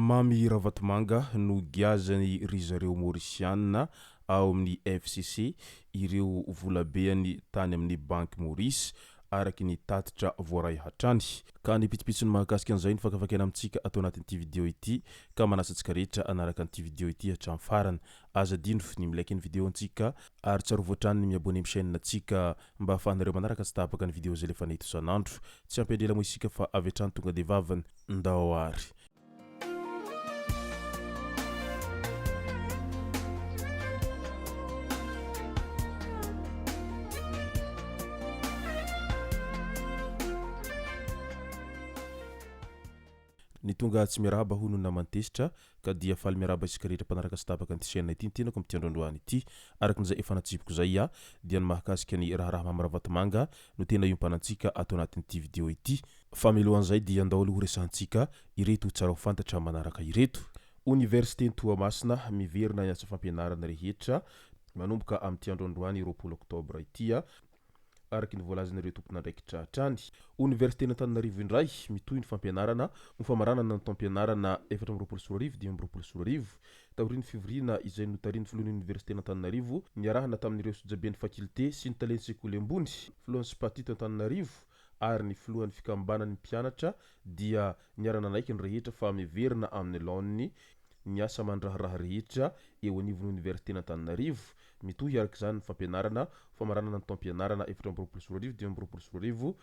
Mamy Ravatomanga no giazany ry zareo Mauriciana ao amin'ny FCC ireo volabeany tany amin'ny Banky Maurice araky ny tatitra voaray hatrany. Ka ny pitsopitsony mahakasika an'izay ny fakafakena amintsika atao anatin'ity vidéo ity ka manasantsika rehetra anaraka an'ity vidéo ity hatramin'ny farany. Aza dino ny milaiky ny vidéo antsika ary tsaro voatrany ny miabone amin'ny chaîne antsika mba ahafahanareo manaraka sy tapaka ny vidéo zay lefa neto isanandro. Tsy ampendela moa isika fa avy hatrany tonga de vavany ndao ary. Ny tonga tsy miarahaba hono namantesitra ka dia faly miarahaba isika rehetra mpanaraka sy tapaka an'ity chaîne ity tenako amin'ny tiandroandroany ity araky n'izay efa natsipiko zay dia ny mahakasika ny raharaha mamy Ravatomanga no tena iompanantsika atao anatin'ity vidéo ity. Fa mialohan'izay dia ndao aloha resantsika ireto tsara ho fantatra manaraka ireto. Université Toamasina miverina niasa fampianarana rehetra manomboka amin'ny tiandroandroany 20 Oktobra ity araky ny voalazan'ireo tompon'andraikitra hatrany. Université n'Antananarivo indray mitohy ny fampianarana ho famaranana ny taom-pianarana 2024-2025 taorian'ny fivoriana izay notariny filohan'ny Université n'Antananarivo niarahana tamin'ireo sojaben'ny fakulté sy ny taleny sekoly ambony filohan'ny Spatito Antananarivo ary ny filohan'ny fikambanan'ny mpianatra dia niara-nanaiky ny rehetra fa miverina amin'ny laoniny niasa mandraharaha rehetra eo anivon'ny Université n'Antananarivo mitohy araka izany ny fampianarana famaranana ny taom-pianarana 2024-2025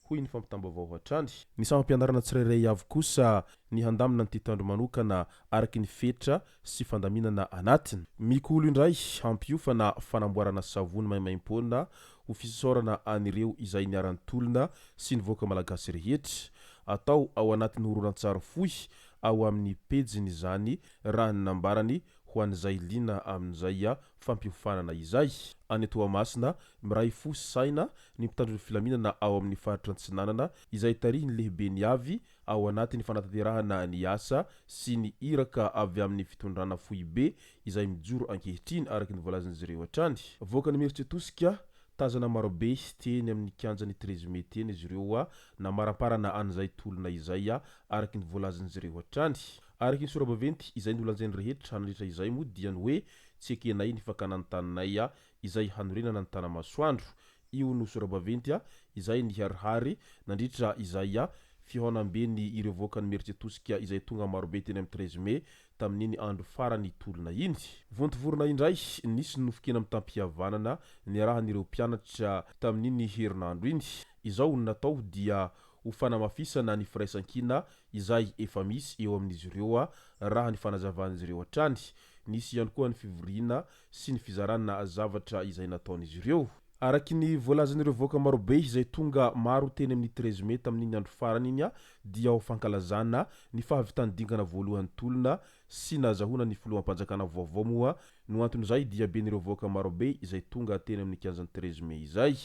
hoy ny fampitambavao hatrany. Ny samam-pianarana tsirairay avy kosa ny handamina ny titandro manokana araky ny fetra sy fandaminana anatiny. Mikolo indray hampiofana fanamboarana savony maimaim-poana ho fisaorana an'ireo izay niarantolona sy ny voaka malagasy rehetra atao ao anatin'ny horonan-tsary fohy ao amin'ny pejiny zany raha ny nambarany ho an'izay lina amin'izay fampiofanana izay. Any Toamasina miray fo saina ny mpitandro filaminana ao amin'ny faritra Antsinanana izay tarihy ny lehibe ny avy ao anatin'ny fanatanterahana ny asa sy ny iraka avy amin'ny fitondrana fohibe izay mijoro ankehitriny araky ny voalazan'izareo hatrany. Voaka ny Mieritsetosika tazana marobe teny amin'ny kianjany 13 Mai teny izy ireo namaramparana an'izay tolona izay araky ny voalazan'izareo hatrany. Araky ny sora-baventy izay nolanjainy rehetra hanaritra izay moa dia ny hoe tsy ekenay ny fakana ny taninay izay hanorenana ny tanamasoandro. Io no sora-baventy izay niharihary nandritra izay fihaonam-beny ireo voakany Mieritsetosika izay tonga marobe teny amin'ny 13 Mai tamin'iny andro farany tolona iny. Vontovorona indray nisy nofokena amin'ny tampihavanana niarahan'ireo mpianatra tamin'iny herinandro iny. Izao natao dia ho fanamafisana ny firaisan-kina izay efa misy eo amin'izy ireo raha ny fanazavan'izy ireo hatrany. Nisy ihany koa ny fivoriana sy ny fizarana zavatra izay nataon'izy ireo. Araky ny voalazan'ireo voaka marobe izay tonga maro teny amin'ny 13 Mai tamin'iny andro farany iny dia ho fankalazana ny fahavitany dingana voalohany tolona sy nazahona ny filoham-panjakana vaovao moa no anton'izay dia ben'ireo voaka marobe izay tonga teny amin'ny kianjany 13 Mai izay.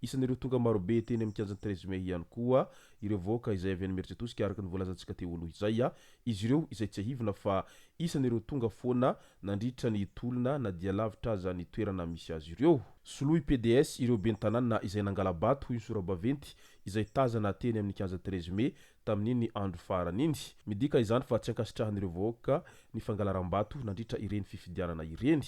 Isan'ireo tonga marobe teny amin'ny kianjany 13 Mai ihany koa ireo voaka izay avy any Mieritsetosika araky ny voalazantsika teo aloha izay izy ireo izay tsy ahivina fa isan'ireo tonga foana nandritra ny tolona na dia lavitra aza ny toerana misy azy ireo. Soloy PDS ireo ben'ny tanàna izay nangala-bato hoy ny sora-baventy izay tazana teny amin'ny kianjany 13 Mai tamin'iny andro farany iny. Midika izany fa tsy ankasitrahan'ireo voaka ny fangalaram-bato nandritra ireny fifidianana ireny.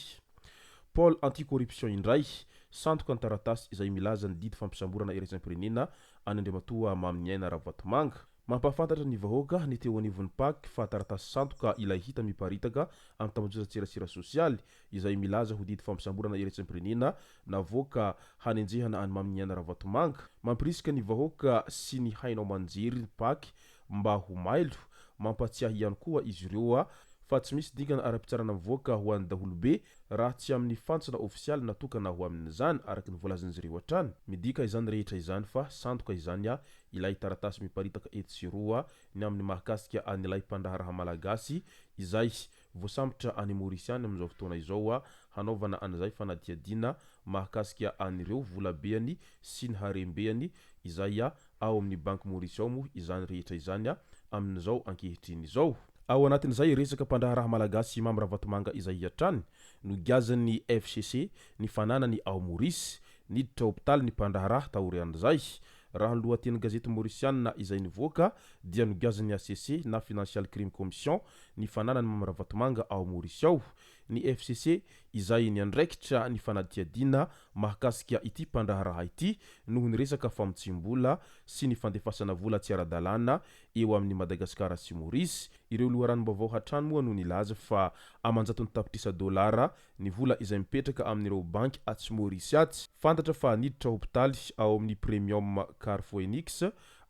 Pôle anticorruption indray santoka ny taratasy izay milaza ny didy fampisamborana iraisam-pirenena any Andriamatoa Maminiaina Ravatomanga. Mampahafantatra ny vahoaka ny teo anivon'ny PAK fa taratasy santoka ilay hita miparitaka amin'ny tambajotran-tserasera sosialy izay milaza ho didy fampisamborana iraisam-pirenena navoaka hanenjehana any Maminiaina Ravatomanga. Mampirisika ny vahoaka sy ny hainao manjery ny PAK mba ho mailo mampatsiahy ihany koa izy ireo fa tsy misy dingana ara-pitsarana mivoaka ho an'ny daholobe raha tsy amin'ny fantsona ofisialy natokana ho amin'izany araky ny voalazan'izy ireo hatrany. Midika izany rehetra izany fa santoka izany ilay taratasy miparitaka eto sy roa ny amin'ny mahakasika an'ilay mpandraharaha malagasy izay voasambotra any Maurice any amin'izao fotoana izao hanaovana an'izay fanadihadiana mahakasika an'ireo volabeany sy ny harembeany izay ao amin'ny Banky Maurice ao moa izany rehetra izany amin'izao ankehitriny izao. Ao anatin'izay resaka mpandraharaha malagasy Mamy Ravatomanga izay hiatrany no giazan'ny FCC ny fananany ao Maurice niditra hôpitaly ny mpandraharaha taorian'izay raha ny lohaten'ny gazety Mauriciana izay nivoaka dia nogazan'ny ACC na Financial Crime Commission ny fananany Mamarabatomanga ao Maurice ao. Ny FCC izay niandraikitra ny fanadihadiana mahakasika ity mpandraharaha ity noho ny resaka famotsimbola sy ny fandefasana vola tsy ara-dalàna eo amin'ny Madagasikara sy Maurice. Ireo loharanom-baovao hatrany moa no nilaza fa amanjatony tapitrisa dolara ny vola izay mipetraka amin'ireo banky atsy Maurice atsy. Fantatra fa niditra hopitaly ao amin'ny Premium Carphoenix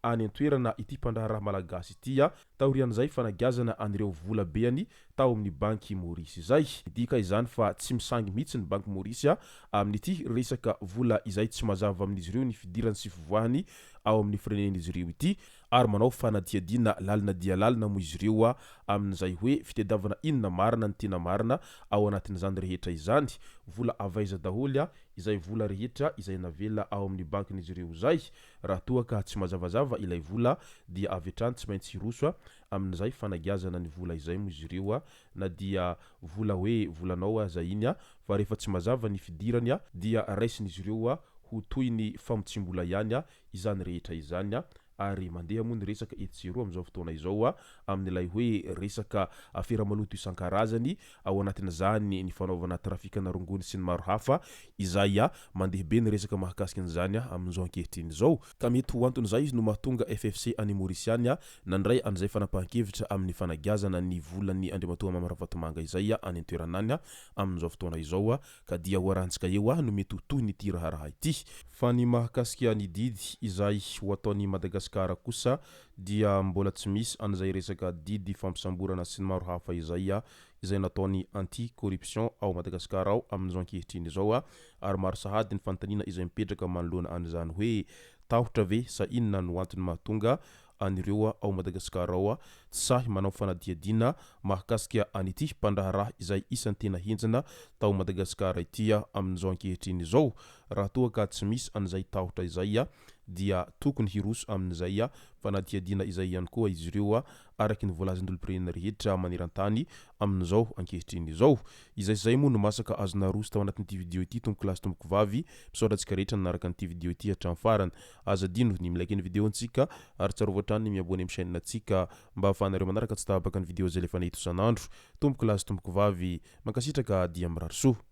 any an-toerana ity mpandraharaha malagasy ity taorian'izay fanagazana anireo vola beany tao amin'ny banky Maurice izay. Dika izany fa tsy misangy mihitsy ny banky Maurice amin'ity resaka vola izay tsy mazava amin'izy ireo ny fidirany sy fivoahany ao amin'ny firenen'izy ireo ity ary manao fanadihadiana lalina dia lalina moa izy ireo amin'izay hoe fitadiavana inona marina ny tena marina ao anatin'izany rehetra izany. Vola avaiza daholo izay vola rehetra izay navela ao amin'ny bankin'izy ireo zay. Raha toa ka tsy mazavazava ilay vola dia avy hatrany tsy maintsy hiroso amin'izay fanagazana ny vola izay moa izy ireo na dia vola hoe volanao aza iny fa rehefa tsy mazava ny fidirany dia raisin'izy ireo ho toy ny famotsimbola ihany izany rehetra izany ary mandeha moa ny resaka etsero amin'izao fotoana izao amin'ilay hoe resaka fiara-maloto isan-karazany ao anatin'izany ny fanaovana trafikana rongony sy ny maro hafa izay mandeha be ny resaka mahakasika an'izany amin'izao ankehitriny izao. Ka mety ho anton'izay izy no mahatonga FFC any Mauriciana nandray an'izay fanapahan-kevitra amin'ny fanagazana ny volan'ny Andriamatoa Mamarabatomanga izay any an-toeranany amin'izao fotoana izao ka dia hoarantsika eo no mety ho toy ny ity raharaha ity. Fa ny mahakasika ny didy izay ho ataon'ny Madagasikara kosa dia mbola tsy misy an'izay resaka didy fampisamborana sy ny maro hafa izay nataony anti-corruption ao Madagasikara ao amin'izao ankehitriny izao ary maro sahady ny fanontaniana izay mipetraka manoloana an'izany hoe tahotra ve sa inona no antony mahatonga anireo ao Madagasikara ao sahy manao fanadihadiana mahakasika an'ity mpandraharaha izay isan'ny tena henjana tao Madagasikara ity amin'izao ankehitriny izao. Raha toa ka tsy misy an'izay tahotra izay dia tokony hiroso amin'izay fanadihadiana izay ihany koa izy ireo araky ny voalazan'olom-pirenena rehetra maneran-tany amin'izao ankehitriny izao. Izay moa no masaka azona roso tao anatin'ity video ity tomboko lasy tomboko vavy misaotra antsika rehetra nanaraka an'ity video ity hatramin'ny farany. Aza dino ny milaiky ny video antsika ary tsarovy hatrany ny miabony amin'ny chaîne antsika mba ahafahanareo manaraka tsy tahabaka ny video zay lefa nahito isan'andro. Tomboko lasy tomboko vavy mankasitraka dia mirary soa.